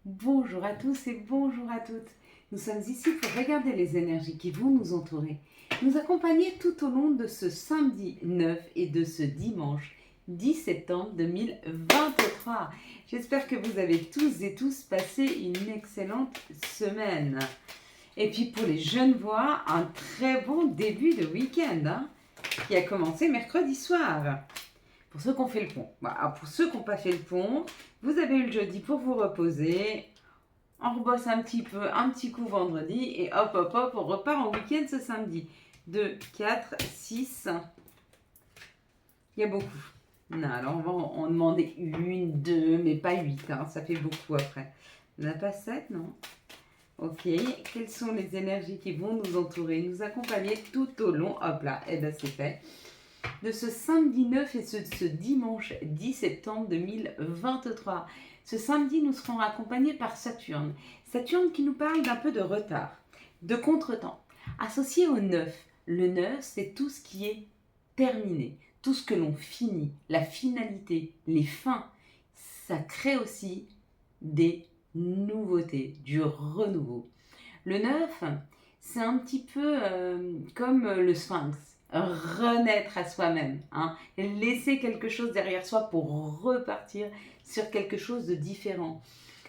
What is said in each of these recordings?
Bonjour à tous et bonjour à toutes. Nous sommes ici pour regarder les énergies qui vont nous entourer, nous accompagner tout au long de ce samedi 9 et de ce dimanche 10 septembre 2023. J'espère que vous avez tous et tous passé une excellente semaine. Et puis pour les jeunes voix, un très bon début de week-end qui a commencé mercredi soir. Pour ceux qui ont fait le pont. Voilà, pour ceux qui n'ont pas fait le pont, vous avez eu le jeudi pour vous reposer. On rebosse un petit peu, un petit coup vendredi. Et hop, hop, hop, on repart en week-end ce samedi. 2, 4, 6. Il y a beaucoup. Non, alors on va en demander une, deux, mais pas 8. Ça fait beaucoup après. On n'a pas 7, non? Ok. Quelles sont les énergies qui vont nous entourer, nous accompagner tout au long? Hop là, et bien c'est fait. De ce samedi 9 et ce dimanche 10 septembre 2023. Ce samedi, nous serons accompagnés par Saturne. Saturne qui nous parle d'un peu de retard, de contretemps. Associé au 9. Le 9, c'est tout ce qui est terminé, tout ce que l'on finit, la finalité, les fins. Ça crée aussi des nouveautés, du renouveau. Le 9, c'est un petit peu comme le sphinx, renaître à soi-même, laisser quelque chose derrière soi pour repartir sur quelque chose de différent.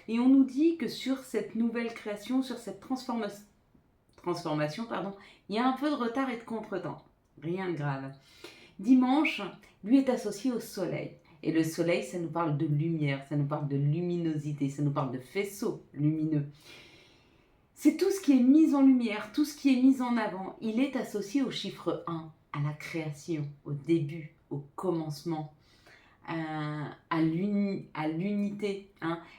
Et on nous dit que sur cette nouvelle création, sur cette transformation, il y a un peu de retard et de contretemps. Rien de grave. Dimanche, lui est associé au soleil. Et le soleil, ça nous parle de lumière, ça nous parle de luminosité, ça nous parle de faisceau lumineux. C'est tout ce qui est mis en lumière, tout ce qui est mis en avant. Il est associé au chiffre 1, à la création, au début, au commencement, à l'unité,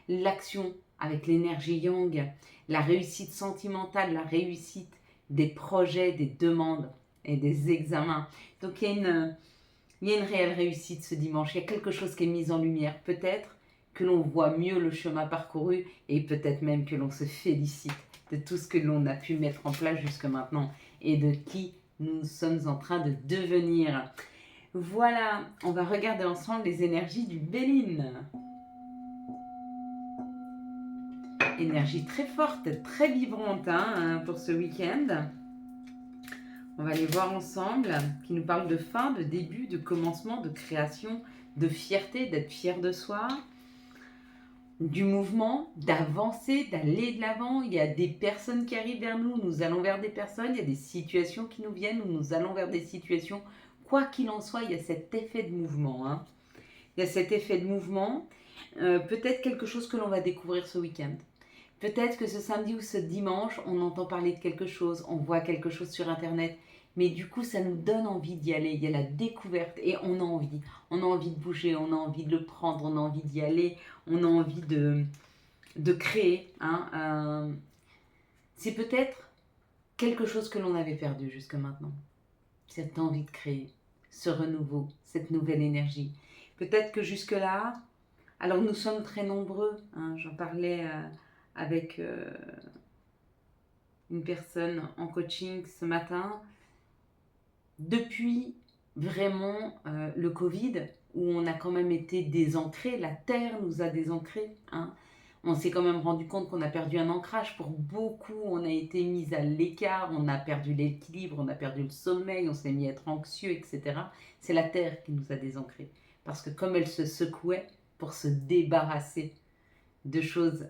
l'action avec l'énergie yang, la réussite sentimentale, la réussite des projets, des demandes et des examens. Donc il y a une réelle réussite ce dimanche. Il y a quelque chose qui est mis en lumière. Peut-être que l'on voit mieux le chemin parcouru et peut-être même que l'on se félicite de tout ce que l'on a pu mettre en place jusque maintenant et de qui nous sommes en train de devenir. Voilà, on va regarder ensemble les énergies du Béline. Énergie très forte, très vibrante pour ce week-end. On va les voir ensemble, qui nous parlent de fin, de début, de commencement, de création, de fierté, d'être fier de soi, du mouvement, d'avancer, d'aller de l'avant. Il y a des personnes qui arrivent vers nous, nous allons vers des personnes, il y a des situations qui nous viennent, nous allons vers des situations. Quoi qu'il en soit, il y a cet effet de mouvement. Il y a cet effet de mouvement, peut-être quelque chose que l'on va découvrir ce week-end. Peut-être que ce samedi ou ce dimanche, on entend parler de quelque chose, on voit quelque chose sur Internet, mais du coup, ça nous donne envie d'y aller. Il y a la découverte et on a envie. On a envie de bouger, on a envie de le prendre, on a envie d'y aller, on a envie de créer. C'est peut-être quelque chose que l'on avait perdu jusque maintenant. Cette envie de créer, ce renouveau, cette nouvelle énergie. Peut-être que jusque-là, alors nous sommes très nombreux, j'en parlais avec une personne en coaching ce matin, depuis vraiment le Covid, où on a quand même été désancrés, la Terre nous a désancrés. On s'est quand même rendu compte qu'on a perdu un ancrage. Pour beaucoup, on a été mis à l'écart, on a perdu l'équilibre, on a perdu le sommeil, on s'est mis à être anxieux, etc. C'est la Terre qui nous a désancrés. Parce que comme elle se secouait pour se débarrasser de choses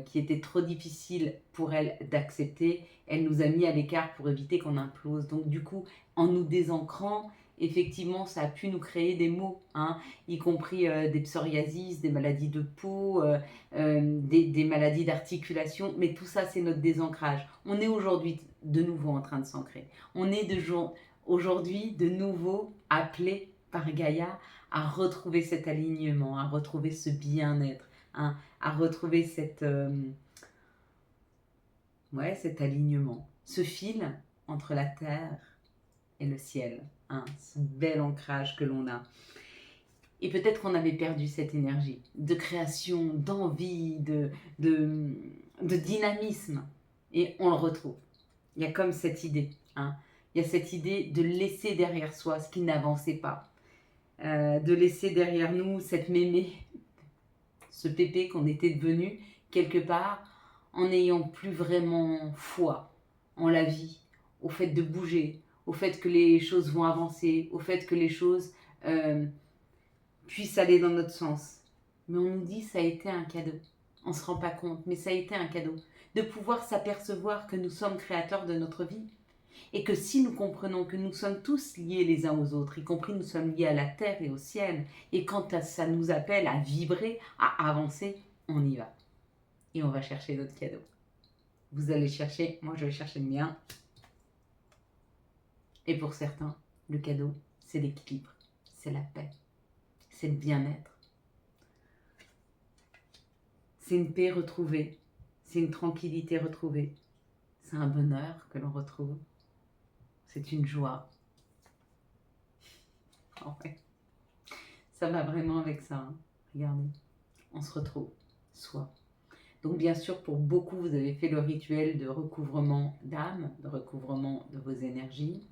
qui étaient trop difficiles pour elle d'accepter, elle nous a mis à l'écart pour éviter qu'on implose. Donc du coup, en nous désancrant, effectivement, ça a pu nous créer des maux, y compris des psoriasis, des maladies de peau, des maladies d'articulation. Mais tout ça, c'est notre désancrage. On est aujourd'hui de nouveau en train de s'ancrer. On est aujourd'hui de nouveau appelé par Gaïa à retrouver cet alignement, à retrouver ce bien-être, à retrouver cet alignement, ce fil entre la terre et le ciel, ce bel ancrage que l'on a. Et peut-être qu'on avait perdu cette énergie de création, d'envie, de dynamisme. Et on le retrouve. Il y a comme cette idée. Il y a cette idée de laisser derrière soi ce qui n'avançait pas. De laisser derrière nous cette mémé, ce pépé qu'on était devenu quelque part en n'ayant plus vraiment foi en la vie, au fait de bouger, au fait que les choses vont avancer, au fait que les choses puissent aller dans notre sens. Mais on nous dit ça a été un cadeau. On ne se rend pas compte, mais ça a été un cadeau. De pouvoir s'apercevoir que nous sommes créateurs de notre vie. Et que si nous comprenons que nous sommes tous liés les uns aux autres, y compris nous sommes liés à la terre et au ciel, et quand ça nous appelle à vibrer, à avancer, on y va. Et on va chercher notre cadeau. Vous allez chercher, moi je vais chercher le mien. Et pour certains, le cadeau, c'est l'équilibre, c'est la paix, c'est le bien-être. C'est une paix retrouvée, c'est une tranquillité retrouvée, c'est un bonheur que l'on retrouve, c'est une joie. Oh ouais. Ça va vraiment avec ça, hein. Regardez, on se retrouve, soi. Donc bien sûr, pour beaucoup, vous avez fait le rituel de recouvrement d'âme, de recouvrement de vos énergies.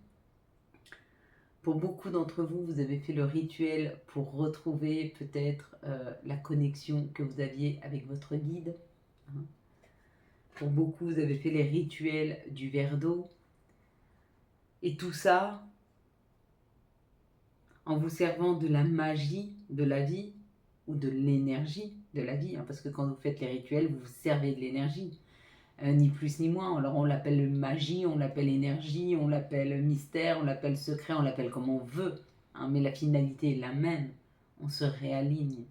Pour beaucoup d'entre vous, vous avez fait le rituel pour retrouver peut-être la connexion que vous aviez avec votre guide. Pour beaucoup, vous avez fait les rituels du verre d'eau. Et tout ça en vous servant de la magie de la vie ou de l'énergie de la vie. Parce que quand vous faites les rituels, vous vous servez de l'énergie. Ni plus ni moins. Alors on l'appelle magie, on l'appelle énergie, on l'appelle mystère, on l'appelle secret, on l'appelle comme on veut. Mais la finalité est la même. On se réaligne,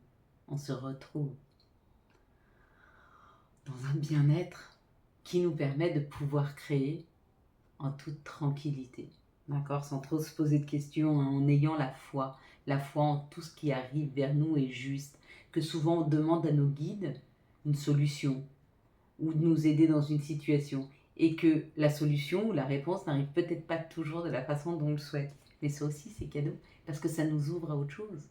on se retrouve dans un bien-être qui nous permet de pouvoir créer en toute tranquillité. D'accord, sans trop se poser de questions, en ayant la foi en tout ce qui arrive vers nous est juste. Que souvent on demande à nos guides une solution, ou de nous aider dans une situation, et que la solution ou la réponse n'arrive peut-être pas toujours de la façon dont on le souhaite. Mais ça aussi, c'est cadeau, parce que ça nous ouvre à autre chose.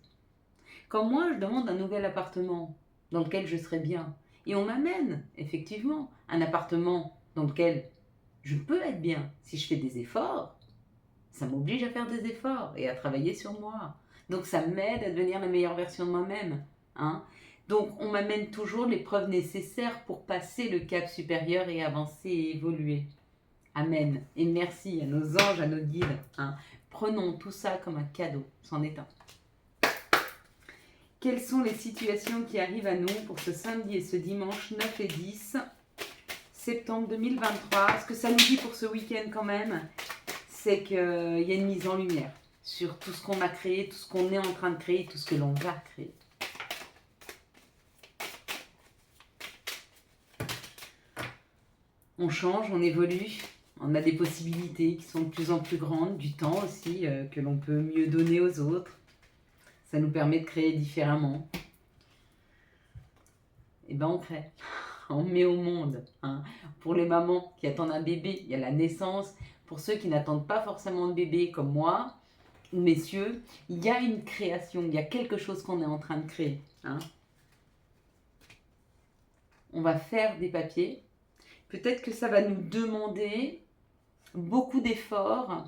Quand moi, je demande un nouvel appartement dans lequel je serais bien, et on m'amène, effectivement, un appartement dans lequel je peux être bien si je fais des efforts, ça m'oblige à faire des efforts et à travailler sur moi. Donc ça m'aide à devenir la meilleure version de moi-même. Donc on m'amène toujours les preuves nécessaires pour passer le cap supérieur et avancer et évoluer. Amen. Et merci à nos anges, à nos guides. Prenons tout ça comme un cadeau. C'en est un. Quelles sont les situations qui arrivent à nous pour ce samedi et ce dimanche 9 et 10 septembre 2023? Ce que ça nous dit pour ce week-end quand même, c'est qu'il y a une mise en lumière sur tout ce qu'on a créé, tout ce qu'on est en train de créer, tout ce que l'on va créer. On change, on évolue, on a des possibilités qui sont de plus en plus grandes, du temps aussi que l'on peut mieux donner aux autres. Ça nous permet de créer différemment. Et ben on crée, on met au monde. Pour les mamans qui attendent un bébé, il y a la naissance. Pour ceux qui n'attendent pas forcément de bébé comme moi, ou messieurs, il y a une création, il y a quelque chose qu'on est en train de créer. On va faire des papiers. Peut-être que ça va nous demander beaucoup d'efforts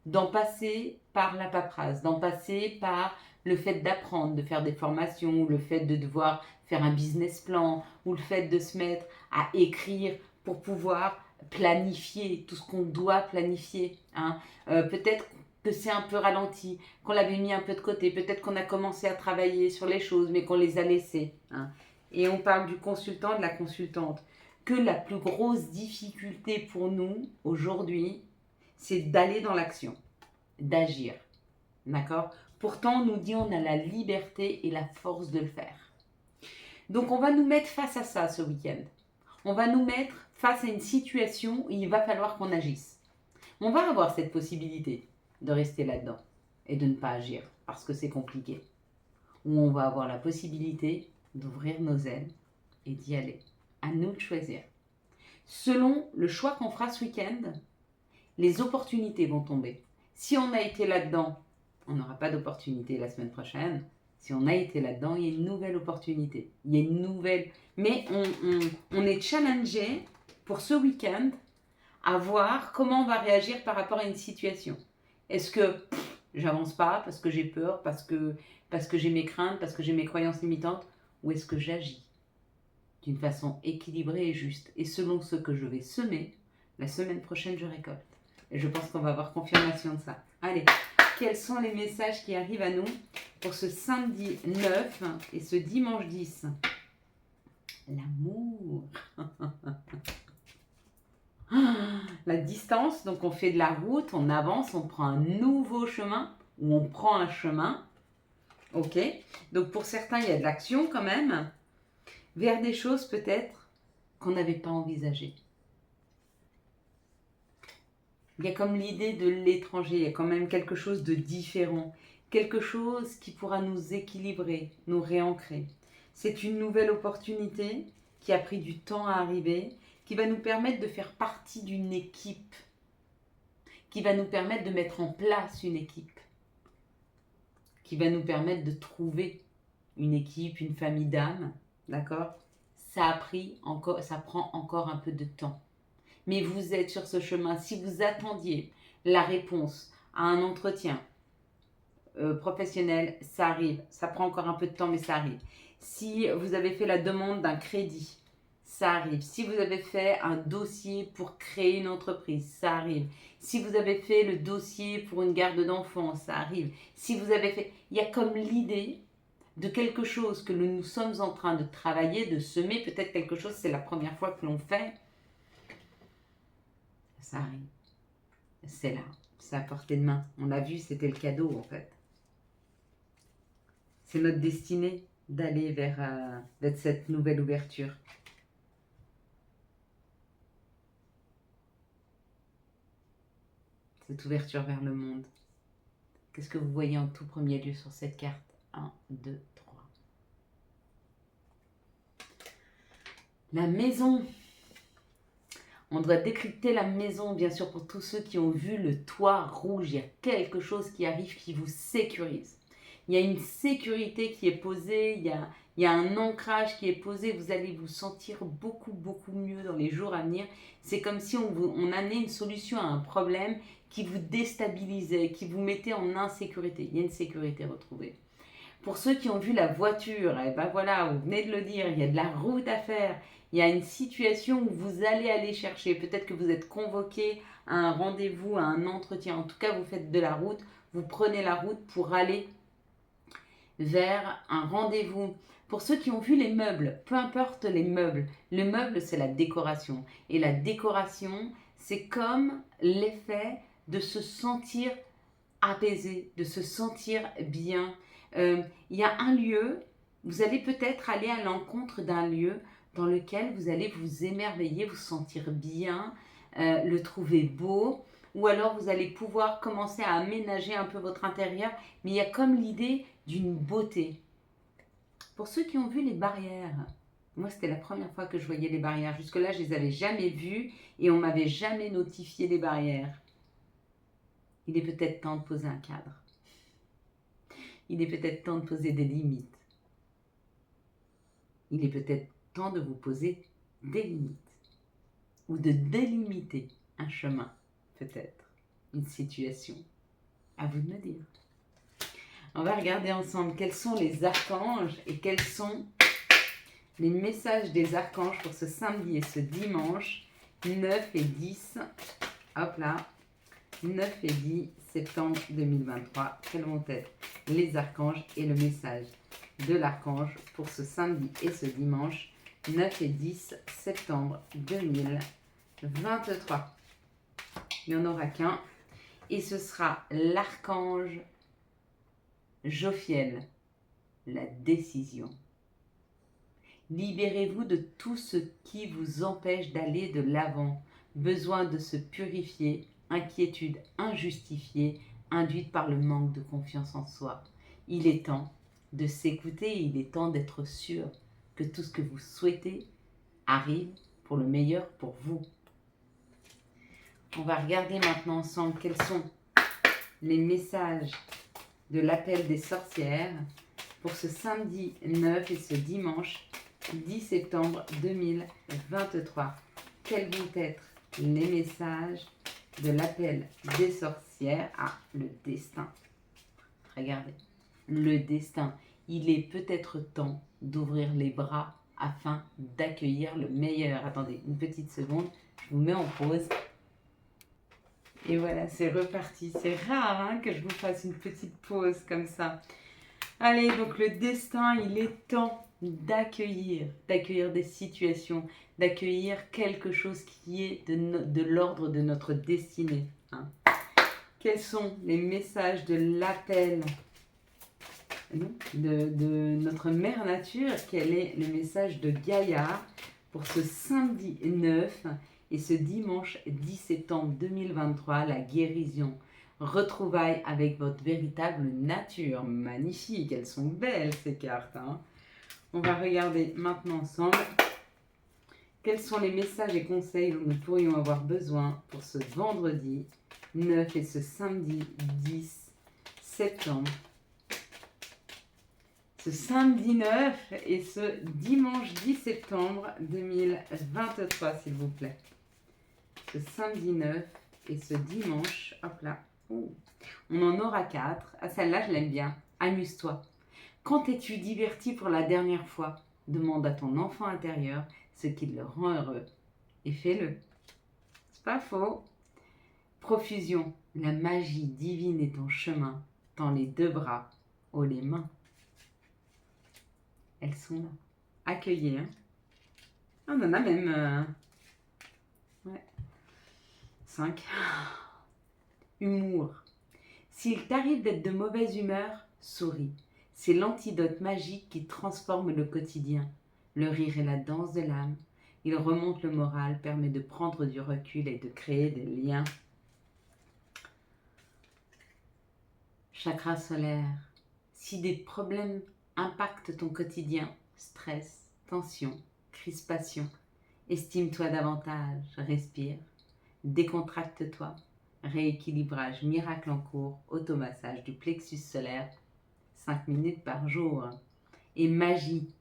d'en passer par la paperasse, d'en passer par le fait d'apprendre, de faire des formations, ou le fait de devoir faire un business plan, ou le fait de se mettre à écrire pour pouvoir planifier tout ce qu'on doit planifier. Peut-être que c'est un peu ralenti, qu'on l'avait mis un peu de côté, peut-être qu'on a commencé à travailler sur les choses, mais qu'on les a laissées. Et on parle du consultant, de la consultante. Que la plus grosse difficulté pour nous, aujourd'hui, c'est d'aller dans l'action, d'agir. D'accord ? Pourtant, on nous dit on a la liberté et la force de le faire. Donc, on va nous mettre face à ça ce week-end. On va nous mettre face à une situation où il va falloir qu'on agisse. On va avoir cette possibilité de rester là-dedans et de ne pas agir parce que c'est compliqué. Ou on va avoir la possibilité d'ouvrir nos ailes et d'y aller. À nous de choisir. Selon le choix qu'on fera ce week-end, les opportunités vont tomber. Si on a été là-dedans, on n'aura pas d'opportunité la semaine prochaine. Si on a été là-dedans, il y a une nouvelle opportunité. Il y a une nouvelle... Mais on est challengé pour ce week-end à voir comment on va réagir par rapport à une situation. Est-ce que j'avance pas parce que j'ai peur, parce que j'ai mes craintes, parce que j'ai mes croyances limitantes? ou est-ce que j'agis d'une façon équilibrée et juste? Et selon ce que je vais semer, la semaine prochaine, je récolte. Et je pense qu'on va avoir confirmation de ça. Allez, quels sont les messages qui arrivent à nous pour ce samedi 9 et ce dimanche 10? L'amour. La distance, donc on fait de la route, on avance, on prend un nouveau chemin, ou on prend un chemin. Ok, donc pour certains, il y a de l'action quand même, vers des choses peut-être qu'on n'avait pas envisagées. Il y a comme l'idée de l'étranger, il y a quand même quelque chose de différent, quelque chose qui pourra nous équilibrer, nous réancrer. C'est une nouvelle opportunité qui a pris du temps à arriver, qui va nous permettre de faire partie d'une équipe, qui va nous permettre de mettre en place une équipe, qui va nous permettre de trouver une équipe, une famille d'âmes, d'accord? Ça prend encore un peu de temps. Mais vous êtes sur ce chemin. Si vous attendiez la réponse à un entretien professionnel, ça arrive. Ça prend encore un peu de temps, mais ça arrive. Si vous avez fait la demande d'un crédit, ça arrive. Si vous avez fait un dossier pour créer une entreprise, ça arrive. Si vous avez fait le dossier pour une garde d'enfants, ça arrive. Si vous avez fait... Il y a comme l'idée de quelque chose que nous sommes en train de travailler, de semer. Peut-être quelque chose, c'est la première fois que l'on fait. Ça arrive. C'est là. C'est à portée de main. On l'a vu, c'était le cadeau en fait. C'est notre destinée d'aller vers cette nouvelle ouverture. Cette ouverture vers le monde. Qu'est-ce que vous voyez en tout premier lieu sur cette carte? 1, 2, 3. La maison. On doit décrypter la maison, bien sûr, pour tous ceux qui ont vu le toit rouge. Il y a quelque chose qui arrive qui vous sécurise. Il y a une sécurité qui est posée, il y a un ancrage qui est posé. Vous allez vous sentir beaucoup, beaucoup mieux dans les jours à venir. C'est comme si on amenait une solution à un problème qui vous déstabilisait, qui vous mettait en insécurité. Il y a une sécurité retrouvée. Pour ceux qui ont vu la voiture, et ben voilà, vous venez de le dire, il y a de la route à faire. Il y a une situation où vous allez aller chercher. Peut-être que vous êtes convoqué à un rendez-vous, à un entretien. En tout cas, vous faites de la route. Vous prenez la route pour aller vers un rendez-vous. Pour ceux qui ont vu les meubles, peu importe les meubles, le meuble c'est la décoration. Et la décoration, c'est comme l'effet de se sentir apaisé, de se sentir bien. Il y a un lieu, vous allez peut-être aller à l'encontre d'un lieu dans lequel vous allez vous émerveiller, vous sentir bien, le trouver beau, ou alors vous allez pouvoir commencer à aménager un peu votre intérieur, mais il y a comme l'idée d'une beauté. Pour ceux qui ont vu les barrières, moi c'était la première fois que je voyais les barrières, jusque-là je les avais jamais vues et on m'avait jamais notifié les barrières. Il est peut-être temps de poser un cadre. Il est peut-être temps de poser des limites. Il est peut-être temps de vous poser des limites. Ou de délimiter un chemin, peut-être, une situation. À vous de me dire. On va regarder ensemble quels sont les archanges et quels sont les messages des archanges pour ce samedi et ce dimanche 9 et 10. Hop là. 9 et 10 septembre 2023. Quels vont être les archanges et le message de l'archange pour ce samedi et ce dimanche 9 et 10 septembre 2023. Il n'y en aura qu'un et ce sera l'archange Jophiel, la décision. Libérez-vous de tout ce qui vous empêche d'aller de l'avant, besoin de se purifier, inquiétude injustifiée, induite par le manque de confiance en soi. Il est temps de s'écouter, il est temps d'être sûr que tout ce que vous souhaitez arrive pour le meilleur pour vous. On va regarder maintenant ensemble quels sont les messages de l'appel des sorcières pour ce samedi 9 et ce dimanche 10 septembre 2023. Quels vont être les messages de l'appel des sorcières? Ah, le destin. Regardez, le destin. Il est peut-être temps d'ouvrir les bras afin d'accueillir le meilleur. Attendez une petite seconde, je vous mets en pause. Et voilà, c'est reparti. C'est rare hein, que je vous fasse une petite pause comme ça. Allez, donc le destin, il est temps d'accueillir des situations, d'accueillir quelque chose qui est de l'ordre de notre destinée. Hein. Quels sont les messages de l'appel de notre mère nature? Quel est le message de Gaïa pour ce samedi 9 et ce dimanche 10 septembre 2023, la guérison? Retrouvailles avec votre véritable nature. Magnifique, elles sont belles ces cartes. Hein. On va regarder maintenant ensemble quels sont les messages et conseils dont nous pourrions avoir besoin pour ce vendredi 9 et ce samedi 10 septembre. Ce samedi 9 et ce dimanche 10 septembre 2023, s'il vous plaît. Ce samedi 9 et ce dimanche, hop là, oh, on en aura 4. Ah, celle-là, je l'aime bien. Amuse-toi. Quand t'es-tu diverti pour la dernière fois? Demande à ton enfant intérieur ce qui le rend heureux. Et fais-le. C'est pas faux. Profusion. La magie divine est en chemin. Tends les 2 bras, haut les mains. Elles sont là. Accueillez. Hein. On en a même... Ouais. 5. Humour. S'il t'arrive d'être de mauvaise humeur, souris. C'est l'antidote magique qui transforme le quotidien. Le rire est la danse de l'âme. Il remonte le moral, permet de prendre du recul et de créer des liens. Chakra solaire. Si des problèmes impactent ton quotidien, stress, tension, crispation, estime-toi davantage, respire, décontracte-toi. Rééquilibrage, miracle en cours, automassage du plexus solaire, 5 minutes par jour. Et magie,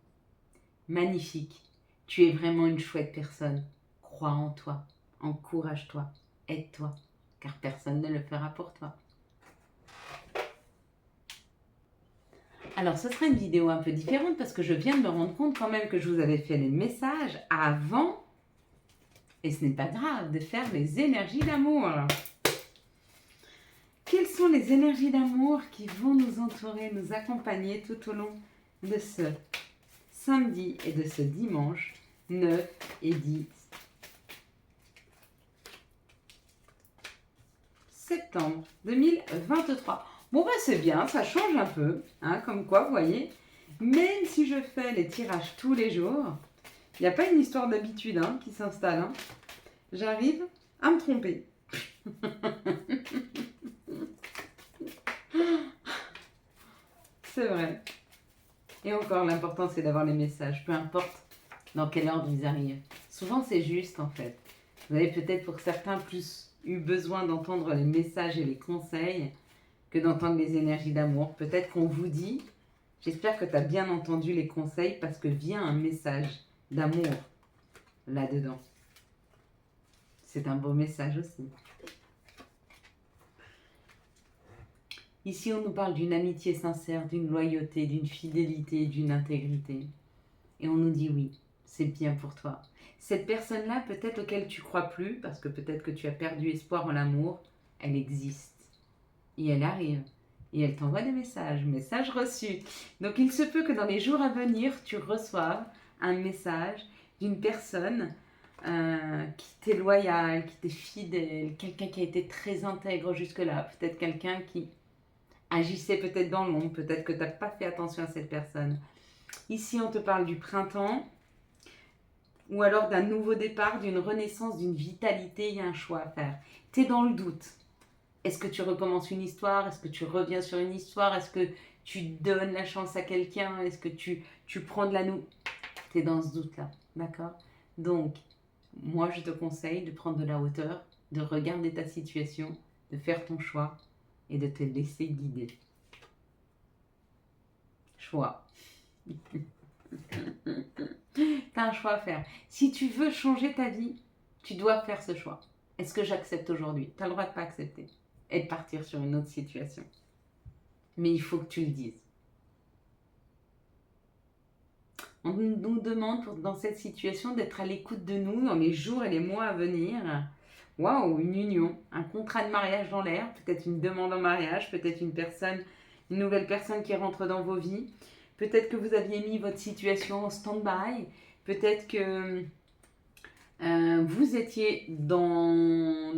magnifique, tu es vraiment une chouette personne. Crois en toi, encourage-toi, aide-toi, car personne ne le fera pour toi. Alors, ce sera une vidéo un peu différente parce que je viens de me rendre compte quand même que je vous avais fait les messages avant, et ce n'est pas grave, de faire les énergies d'amour. Quelles sont les énergies d'amour qui vont nous entourer, nous accompagner tout au long de ce samedi et de ce dimanche 9 et 10 septembre 2023. Bon bah c'est bien, ça change un peu, hein, comme quoi, vous voyez, même si je fais les tirages tous les jours, il n'y a pas une histoire d'habitude hein, qui s'installe. Hein. J'arrive à me tromper. C'est vrai. Et encore, l'important c'est d'avoir les messages, peu importe dans quel ordre ils arrivent. Souvent c'est juste en fait. Vous avez peut-être pour certains plus eu besoin d'entendre les messages et les conseils que d'entendre les énergies d'amour. Peut-être qu'on vous dit, j'espère que tu as bien entendu les conseils parce que vient un message d'amour là-dedans. C'est un beau message aussi. Ici, on nous parle d'une amitié sincère, d'une loyauté, d'une fidélité, d'une intégrité. Et on nous dit oui, c'est bien pour toi. Cette personne-là, peut-être auquel tu crois plus, parce que peut-être que tu as perdu espoir en l'amour, elle existe. Et elle arrive. Et elle t'envoie des messages, messages reçus. Donc il se peut que dans les jours à venir, tu reçoives un message d'une personne qui t'est loyale, qui t'est fidèle, quelqu'un qui a été très intègre jusque-là, peut-être quelqu'un qui agissait peut-être dans l'ombre, peut-être que tu n'as pas fait attention à cette personne. Ici, on te parle du printemps, ou alors d'un nouveau départ, d'une renaissance, d'une vitalité, il y a un choix à faire. Tu es dans le doute. Est-ce que tu recommences une histoire? Est-ce que tu reviens sur une histoire? Est-ce que tu donnes la chance à quelqu'un? Est-ce que tu prends de la nouvelle? Tu es dans ce doute-là, d'accord? Donc, moi, je te conseille de prendre de la hauteur, de regarder ta situation, de faire ton choix et de te laisser guider. Choix. Tu as un choix à faire. Si tu veux changer ta vie, tu dois faire ce choix. Est-ce que j'accepte aujourd'hui? Tu as le droit de ne pas accepter et de partir sur une autre situation. Mais il faut que tu le dises. On nous demande dans cette situation d'être à l'écoute de nous dans les jours et les mois à venir. Waouh, une union, un contrat de mariage dans l'air, peut-être une demande en mariage, peut-être une nouvelle personne qui rentre dans vos vies. Peut-être que vous aviez mis votre situation en stand-by. Peut-être que vous étiez dans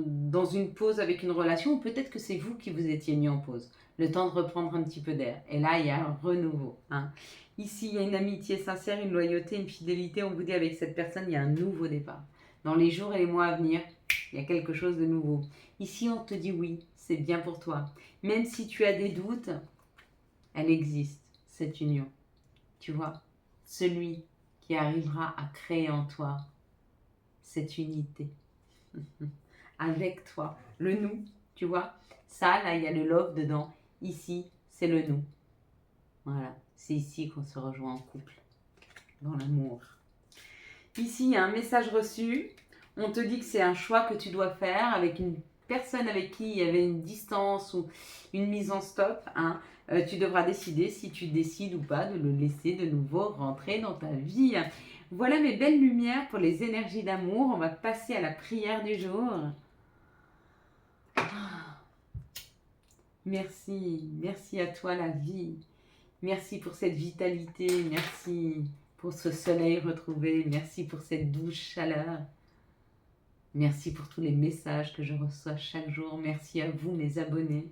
une pause avec une relation, ou peut-être que c'est vous qui vous étiez mis en pause. Le temps de reprendre un petit peu d'air. Et là, il y a un renouveau. Hein. Ici, il y a une amitié sincère, une loyauté, une fidélité. On vous dit avec cette personne, il y a un nouveau départ. Dans les jours et les mois à venir, il y a quelque chose de nouveau. Ici, on te dit oui, c'est bien pour toi. Même si tu as des doutes, elle existe, cette union. Tu vois, celui qui arrivera à créer en toi cette unité avec toi, le nous, tu vois. Ça, là, il y a le love dedans. Ici, c'est le nous. Voilà, c'est ici qu'on se rejoint en couple, dans l'amour. Ici, il y a un message reçu. On te dit que c'est un choix que tu dois faire avec une personne avec qui il y avait une distance ou une mise en stop. Hein. Tu devras décider si tu décides ou pas de le laisser de nouveau rentrer dans ta vie. Voilà mes belles lumières pour les énergies d'amour. On va passer à la prière du jour. Merci, merci à toi la vie. Merci pour cette vitalité, merci pour ce soleil retrouvé, merci pour cette douce chaleur. Merci pour tous les messages que je reçois chaque jour. Merci à vous mes abonnés.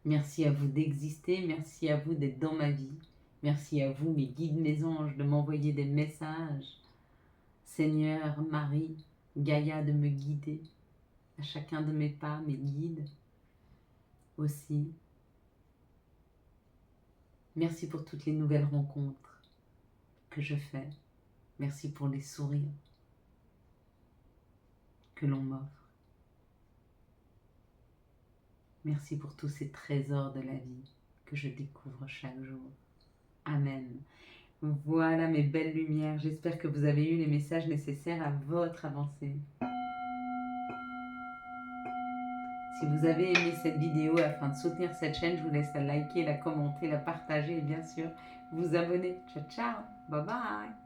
Merci à vous d'exister, merci à vous d'être dans ma vie. Merci à vous mes guides, mes anges, de m'envoyer des messages. Seigneur, Marie, Gaïa de me guider. À chacun de mes pas, mes guides aussi. Merci pour toutes les nouvelles rencontres que je fais. Merci pour les sourires que l'on m'offre. Merci pour tous ces trésors de la vie que je découvre chaque jour. Amen. Voilà mes belles lumières. J'espère que vous avez eu les messages nécessaires à votre avancée. Si vous avez aimé cette vidéo, afin de soutenir cette chaîne, je vous laisse la liker, la commenter, la partager et bien sûr vous abonner. Ciao, ciao. Bye bye.